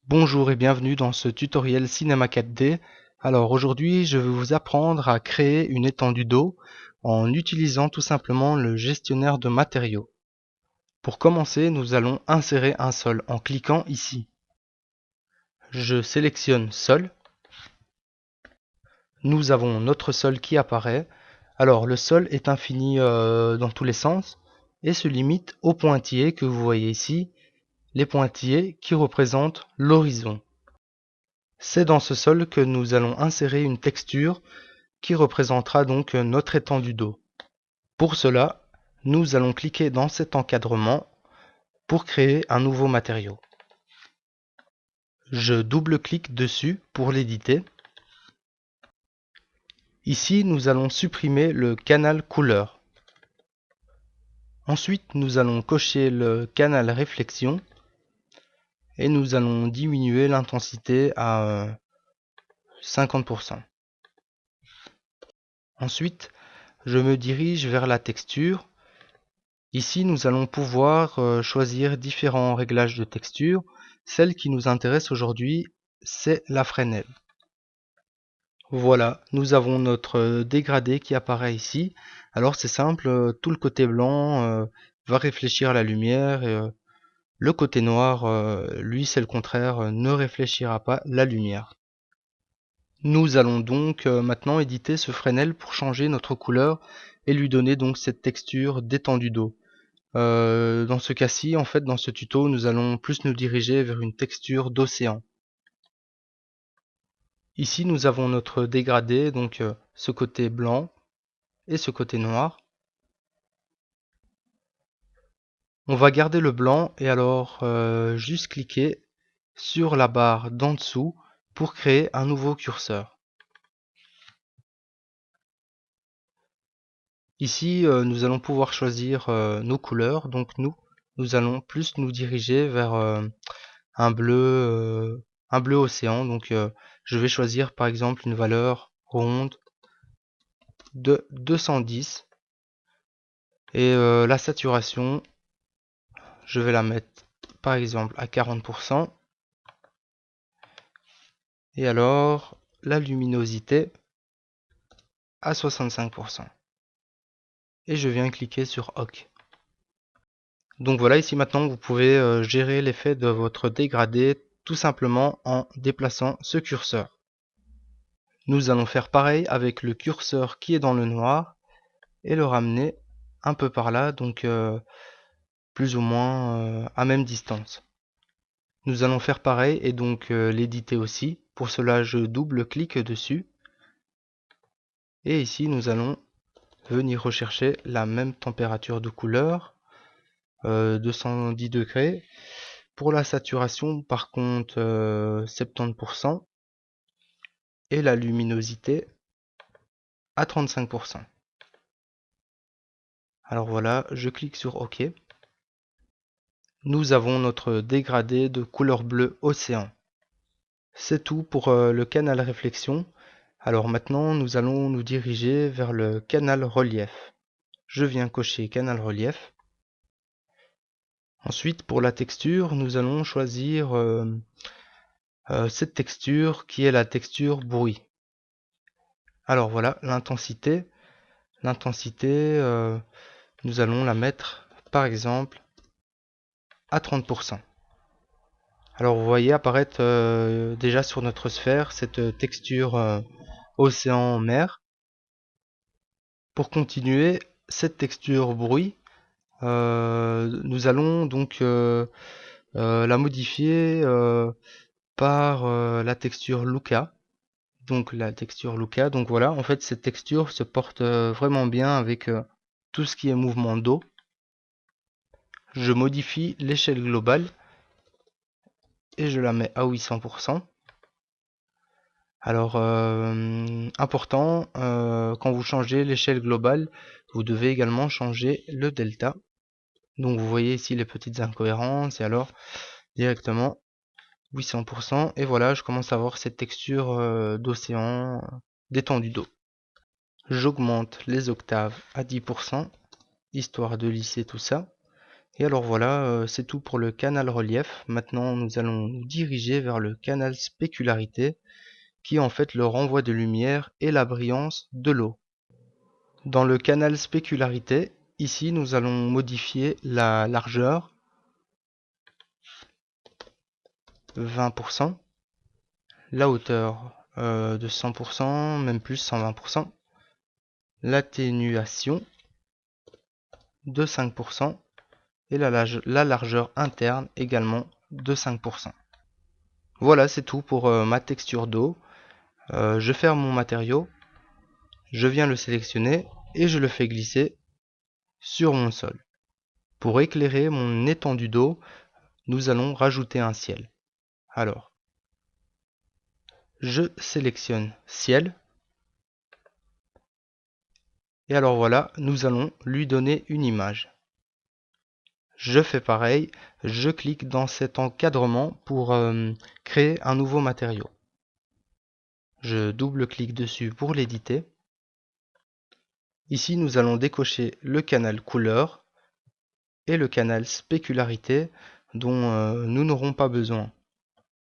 Bonjour et bienvenue dans ce tutoriel Cinema 4D. Alors aujourd'hui je vais vous apprendre à créer une étendue d'eau en utilisant tout simplement le gestionnaire de matériaux. Pour commencer, nous allons insérer un sol en cliquant ici. Je sélectionne sol. Nous avons notre sol qui apparaît. Alors le sol est infini dans tous les sens et se limite aux pointillés que vous voyez ici, les pointillés qui représentent l'horizon. C'est dans ce sol que nous allons insérer une texture qui représentera donc notre étendue d'eau. Pour cela, nous allons cliquer dans cet encadrement pour créer un nouveau matériau. Je double-clique dessus pour l'éditer. Ici, nous allons supprimer le canal couleur. Ensuite, nous allons cocher le canal réflexion et nous allons diminuer l'intensité à 50%. Ensuite, je me dirige vers la texture. Ici, nous allons pouvoir choisir différents réglages de texture. Celle qui nous intéresse aujourd'hui, c'est la Fresnel. Voilà, nous avons notre dégradé qui apparaît ici. Alors c'est simple, tout le côté blanc va réfléchir la lumière et le côté noir, lui c'est le contraire, ne réfléchira pas la lumière. Nous allons donc maintenant éditer ce Fresnel pour changer notre couleur et lui donner donc cette texture d'étendue d'eau. Dans ce cas-ci, en fait, dans ce tuto, nous allons plus nous diriger vers une texture d'océan. Ici, nous avons notre dégradé, donc ce côté blanc et ce côté noir. On va garder le blanc et alors juste cliquer sur la barre d'en dessous pour créer un nouveau curseur. Ici, nous allons pouvoir choisir nos couleurs. Donc nous allons plus nous diriger vers un bleu océan. Donc je vais choisir par exemple une valeur ronde de 210 et la saturation, je vais la mettre par exemple à 40% et alors la luminosité à 65%. Et je viens cliquer sur OK. Donc voilà, ici maintenant vous pouvez gérer l'effet de votre dégradé tout simplement en déplaçant ce curseur. Nous allons faire pareil avec le curseur qui est dans le noir et le ramener un peu par là, donc plus ou moins à même distance. Nous allons faire pareil et donc l'éditer aussi. Pour cela, je double-clique dessus. Et ici, nous allons venir rechercher la même température de couleur, 210 degrés. Pour la saturation, par contre, 70% et la luminosité à 35%. Alors voilà, je clique sur OK. Nous avons notre dégradé de couleur bleue océan. C'est tout pour le canal réflexion. Alors maintenant, nous allons nous diriger vers le canal relief. Je viens cocher canal relief. Ensuite, pour la texture, nous allons choisir cette texture qui est la texture bruit. Alors voilà, l'intensité. L'intensité, nous allons la mettre par exemple à 30%. Alors vous voyez apparaître déjà sur notre sphère cette texture océan-mer. Pour continuer, cette texture bruit, nous allons donc la modifier par la texture Luca. Donc la texture Luca. Donc voilà, en fait cette texture se porte vraiment bien avec tout ce qui est mouvement d'eau. Je modifie l'échelle globale et je la mets à 800%. Alors, important, quand vous changez l'échelle globale, vous devez également changer le delta. Donc vous voyez ici les petites incohérences et alors directement 800% et voilà, je commence à avoir cette texture d'océan, d'étendue d'eau. J'augmente les octaves à 10%, histoire de lisser tout ça. Et alors voilà, c'est tout pour le canal relief. Maintenant, nous allons nous diriger vers le canal spécularité, qui est en fait le renvoi de lumière et la brillance de l'eau. Dans le canal spécularité, ici, nous allons modifier la largeur 20%, la hauteur de 100%, même plus 120%, l'atténuation de 5% et la largeur interne également de 5%. Voilà, c'est tout pour ma texture d'eau. Je ferme mon matériau, je viens le sélectionner et je le fais glisser sur mon sol. Pour éclairer mon étendue d'eau, nous allons rajouter un ciel. Alors, je sélectionne ciel. Et alors voilà, nous allons lui donner une image. Je fais pareil, je clique dans cet encadrement pour créer un nouveau matériau. Je double-clique dessus pour l'éditer. Ici, nous allons décocher le canal couleur et le canal spécularité dont nous n'aurons pas besoin.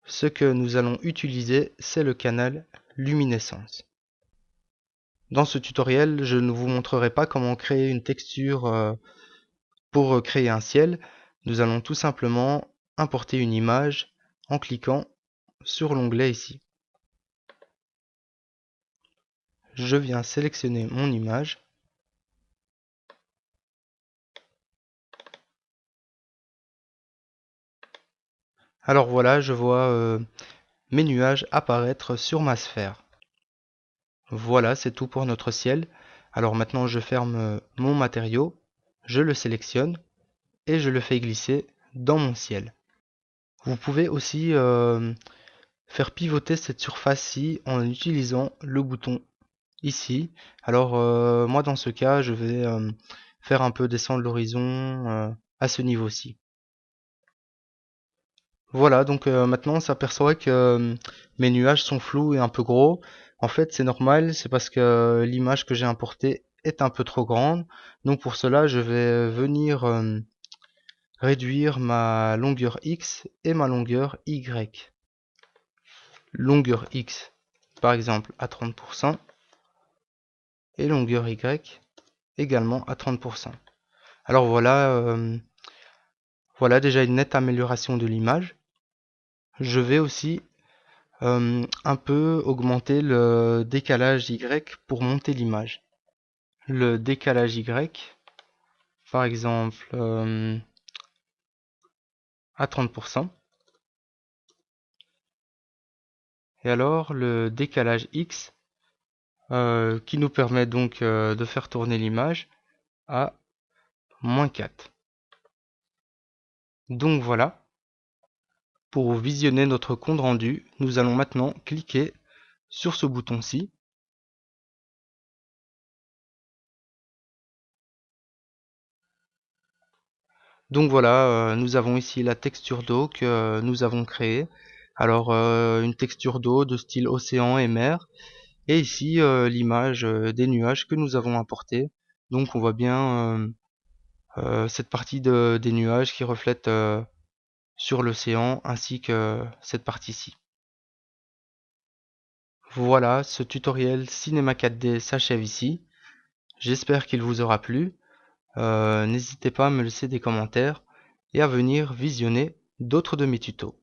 Ce que nous allons utiliser, c'est le canal luminescence. Dans ce tutoriel, je ne vous montrerai pas comment créer une texture pour créer un ciel. Nous allons tout simplement importer une image en cliquant sur l'onglet ici. Je viens sélectionner mon image. Alors voilà, je vois mes nuages apparaître sur ma sphère. Voilà, c'est tout pour notre ciel. Alors maintenant, je ferme mon matériau, je le sélectionne et je le fais glisser dans mon ciel. Vous pouvez aussi faire pivoter cette surface-ci en utilisant le bouton ici. Alors moi dans ce cas, je vais faire un peu descendre l'horizon à ce niveau-ci. Voilà, donc maintenant on s'aperçoit que mes nuages sont flous et un peu gros. En fait, c'est normal, c'est parce que l'image que j'ai importée est un peu trop grande. Donc pour cela, je vais venir réduire ma longueur X et ma longueur Y. Longueur X, par exemple, à 30%, et longueur Y également à 30%. Alors voilà, voilà déjà une nette amélioration de l'image. Je vais aussi un peu augmenter le décalage Y pour monter l'image. Le décalage Y, par exemple, à 30%. Et alors le décalage X, qui nous permet donc de faire tourner l'image à -4. Donc voilà, pour visionner notre compte rendu, nous allons maintenant cliquer sur ce bouton-ci. Donc voilà, nous avons ici la texture d'eau que nous avons créée. Alors une texture d'eau de style océan et mer. Et ici l'image des nuages que nous avons importés. Donc on voit bien cette partie des nuages qui reflète sur l'océan ainsi que cette partie-ci. Voilà, ce tutoriel Cinema 4D s'achève ici. J'espère qu'il vous aura plu. N'hésitez pas à me laisser des commentaires et à venir visionner d'autres de mes tutos.